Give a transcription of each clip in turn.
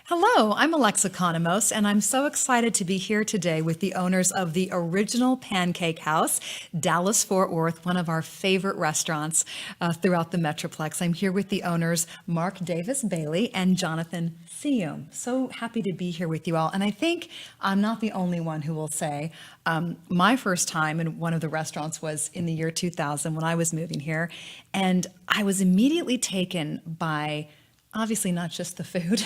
Hello, I'm Alexa Conamos, and I'm so excited to be here today with the owners of the original Pancake House, Dallas Fort Worth, one of our favorite restaurants throughout the Metroplex. I'm here with the owners, Mark Davis Bailey and Jonathan Seum. So happy to be here with you all. And I think I'm not the only one who will say my first time in one of the restaurants was in the year 2000 when I was moving here. And I was immediately taken by obviously not just the food,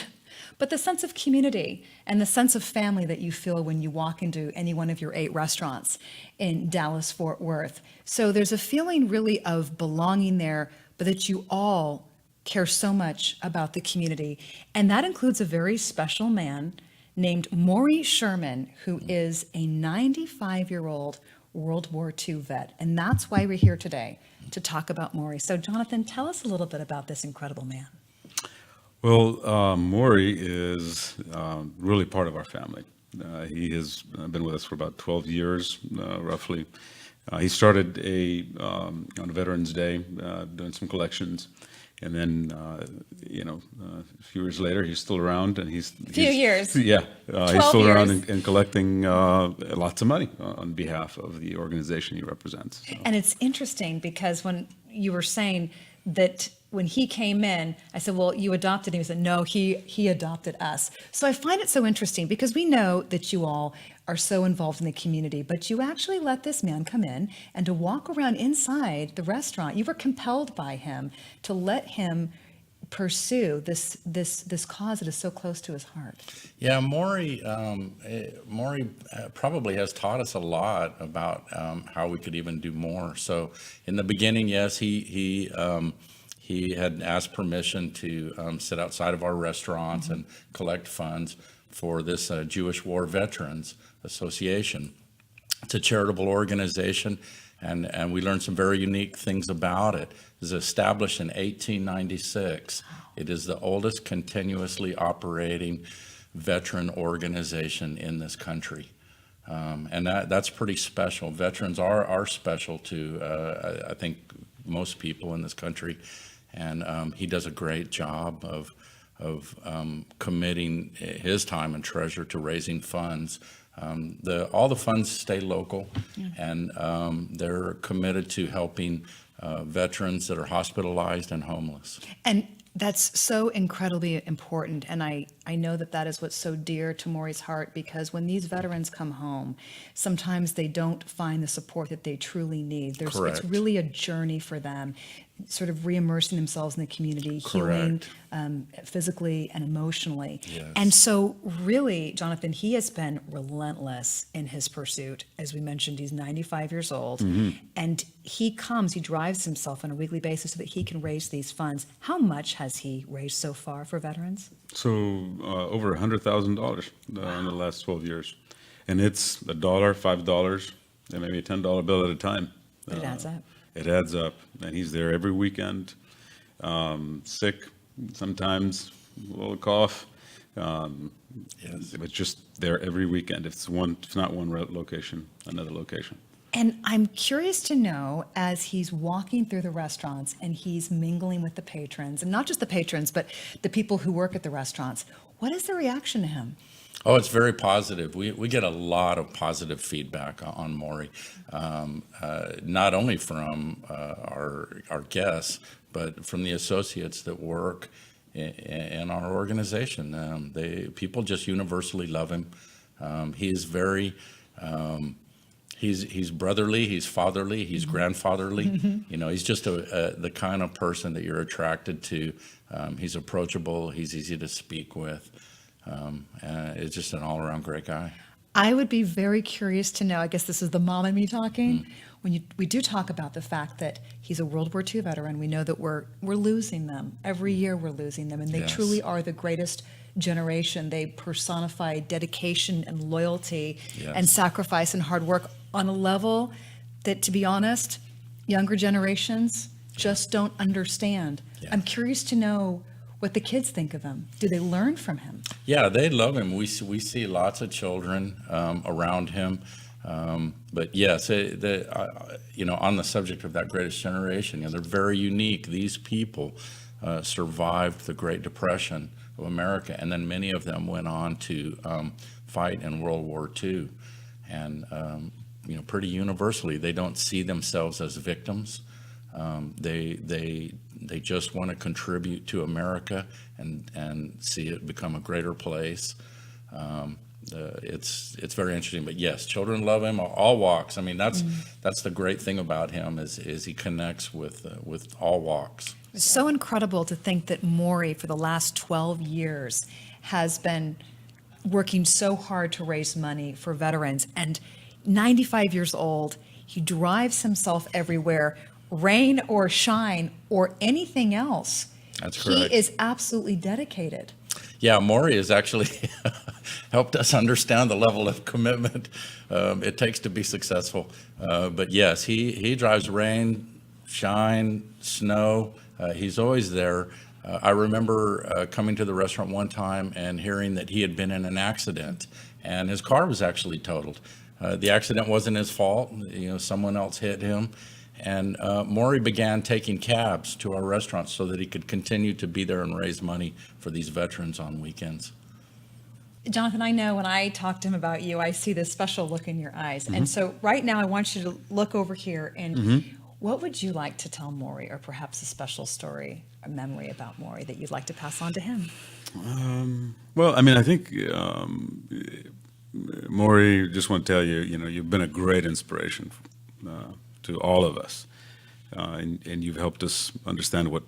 but the sense of community and the sense of family that you feel when you walk into any one of your 8 restaurants in Dallas, Fort Worth. So there's a feeling really of belonging there, but that you all care so much about the community. And that includes a very special man named Maury Sherman, who is a 95-year-old World War II vet. And that's why we're here today, to talk about Maury. So Jonathan, tell us a little bit about this incredible man. Well, Maury is really part of our family. He has been with us for about 12 years, roughly. He started on Veterans Day doing some collections, and then a few years later he's still around, and he's years. Yeah, he's still years. around and collecting lots of money on behalf of the organization he represents. So. And it's interesting because when you were saying that when he came in, I said, well, you adopted him. He said, no, he adopted us. So I find it so interesting because we know that you all are so involved in the community, but you actually let this man come in and to walk around inside the restaurant. You were compelled by him to let him pursue this cause that is so close to his heart. Yeah, Maury probably has taught us a lot about how we could even do more. So in the beginning, yes, he had asked permission to sit outside of our restaurants and collect funds for this Jewish War Veterans Association. It's a charitable organization, and we learned some very unique things about it. It was established in 1896. It is the oldest continuously operating veteran organization in this country. And that's pretty special. Veterans are special to, I think, most people in this country. And he does a great job of committing his time and treasure to raising funds. All the funds stay local, and they're committed to helping veterans that are hospitalized and homeless. And that's so incredibly important. And I know that is what's so dear to Maury's heart, because when these veterans come home, sometimes they don't find the support that they truly need. Correct. It's really a journey for them, sort of re-immersing themselves in the community, healing physically and emotionally. Yes. And so really, Jonathan, he has been relentless in his pursuit. As we mentioned, he's 95 years old, and he drives himself on a weekly basis so that he can raise these funds. How much has he raised so far for veterans? So over $100,000 in the last 12 years. And it's $1, $5, and maybe a $10 bill at a time. But it adds up. It adds up. And he's there every weekend, sick, sometimes a little cough. Yes. But just there every weekend. If not one location, another location. And I'm curious to know, as he's walking through the restaurants and he's mingling with the patrons, and not just the patrons, but the people who work at the restaurants, what is the reaction to him? Oh, it's very positive. We get a lot of positive feedback on Maury, not only from our guests, but from the associates that work in our organization. People just universally love him. He's very He's brotherly, he's fatherly, he's grandfatherly. You know, he's just the kind of person that you're attracted to. He's approachable, he's easy to speak with. It's just an all-around great guy. I would be very curious to know, I guess this is the mom in me talking, when we do talk about the fact that he's a World War II veteran, we know that we're losing them. Every year we're losing them, and they truly are the greatest generation. They personify dedication and loyalty and sacrifice and hard work on a level that, to be honest, younger generations just don't understand. I'm curious to know what the kids think of him. Do they learn from him? Yeah, they love him. We see lots of children around him. But yes, on the subject of that greatest generation, they're very unique. These people survived the Great Depression. of America, and then many of them went on to fight in World War II. And pretty universally, they don't see themselves as victims. They just want to contribute to America and see it become a greater place. It's very interesting. But yes, children love him, all walks. I mean, that's the great thing about him is he connects with all walks. It's so incredible to think that Maury, for the last 12 years, has been working so hard to raise money for veterans. And 95 years old, he drives himself everywhere, rain or shine or anything else. That's correct. He is absolutely dedicated. Yeah, Maury has actually helped us understand the level of commitment it takes to be successful. But yes, he drives rain, shine, snow. He's always there. I remember coming to the restaurant one time and hearing that he had been in an accident and his car was actually totaled. The accident wasn't his fault. Someone else hit him. And Maury began taking cabs to our restaurants so that he could continue to be there and raise money for these veterans on weekends. Jonathan, I know when I talk to him about you, I see this special look in your eyes. And so right now I want you to look over here and what would you like to tell Maury, or perhaps a special story or memory about Maury that you'd like to pass on to him? Well, I mean, I think Maury, just want to tell you, you've been a great inspiration to all of us, and you've helped us understand what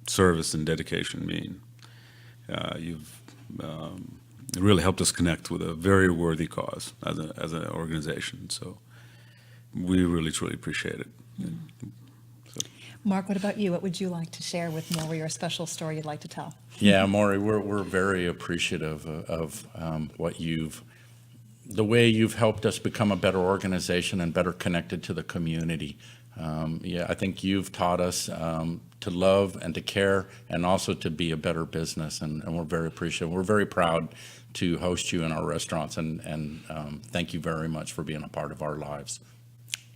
service and dedication mean. You've really helped us connect with a very worthy cause as an organization. So we really, truly appreciate it. Mark, what about you? What would you like to share with Maury, or a special story you'd like to tell? Yeah, Maury, we're very appreciative of the way you've helped us become a better organization and better connected to the community. I think you've taught us to love and to care and also to be a better business, and we're very appreciative. We're very proud to host you in our restaurants, and thank you very much for being a part of our lives.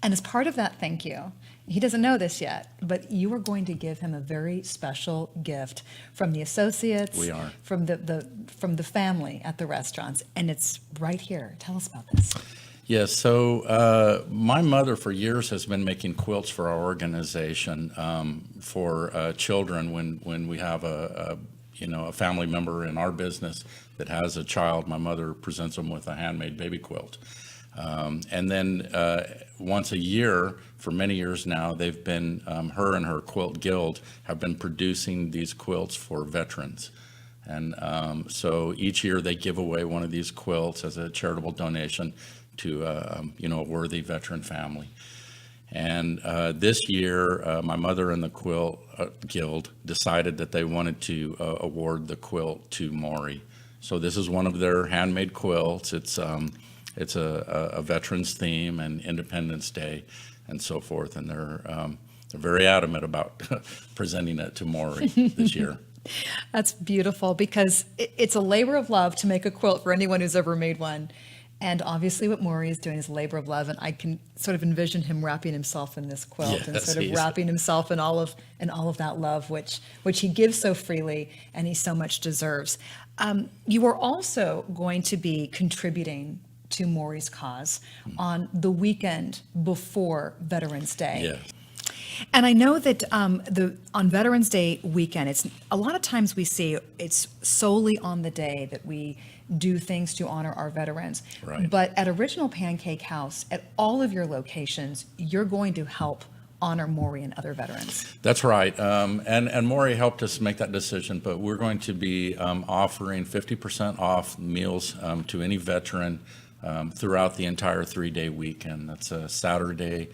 And as part of that thank you, he doesn't know this yet, but you are going to give him a very special gift from the associates, We are. from the family at the restaurants, and it's right here. Tell us about this. Yes, so my mother for years has been making quilts for our organization for children when we have a family member in our business that has a child. My mother presents them with a handmade baby quilt. And then once a year, for many years now, they've been, her and her quilt guild have been producing these quilts for veterans. And so each year they give away one of these quilts as a charitable donation to a worthy veteran family. And this year, my mother and the Quilt Guild decided that they wanted to award the quilt to Maury. So this is one of their handmade quilts. It's a veterans theme and Independence Day and so forth. And they're very adamant about presenting it to Maury this year. That's beautiful, because it's a labor of love to make a quilt for anyone who's ever made one. And obviously what Maury is doing is a labor of love, and I can sort of envision him wrapping himself in this quilt and Yes, sort of he is. wrapping himself in all of that love, which he gives so freely and he so much deserves. You are also going to be contributing to Maury's cause on the weekend before Veterans Day. Yeah. And I know that on Veterans Day weekend, it's a lot of times we see it's solely on the day that we do things to honor our veterans. Right. But at Original Pancake House, at all of your locations, you're going to help honor Maury and other veterans. That's right. And Maury helped us make that decision, but we're going to be offering 50% off meals to any veteran throughout the entire 3-day weekend. That's Saturday,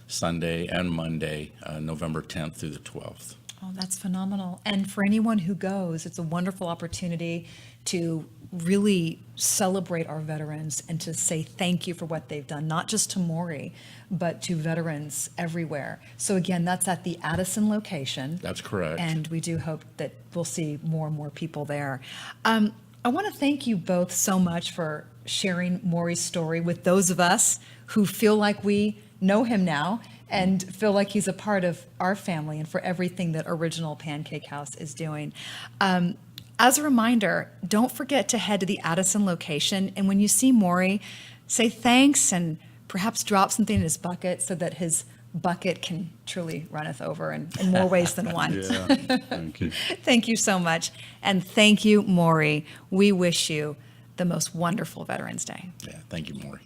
Sunday, and Monday, November 10th through the 12th. Oh, that's phenomenal. And for anyone who goes, it's a wonderful opportunity to really celebrate our veterans and to say thank you for what they've done, not just to Maury, but to veterans everywhere. So again, that's at the Addison location. That's correct. And we do hope that we'll see more and more people there. I want to thank you both so much for sharing Maury's story with those of us who feel like we know him now and feel like he's a part of our family, and for everything that Original Pancake House is doing. As a reminder, don't forget to head to the Addison location. And when you see Maury, say thanks and perhaps drop something in his bucket so that his bucket can truly runneth over in more ways than one. Yeah, thank you. Thank you so much. And thank you, Maury. We wish you the most wonderful Veterans Day. Yeah, thank you, Maury.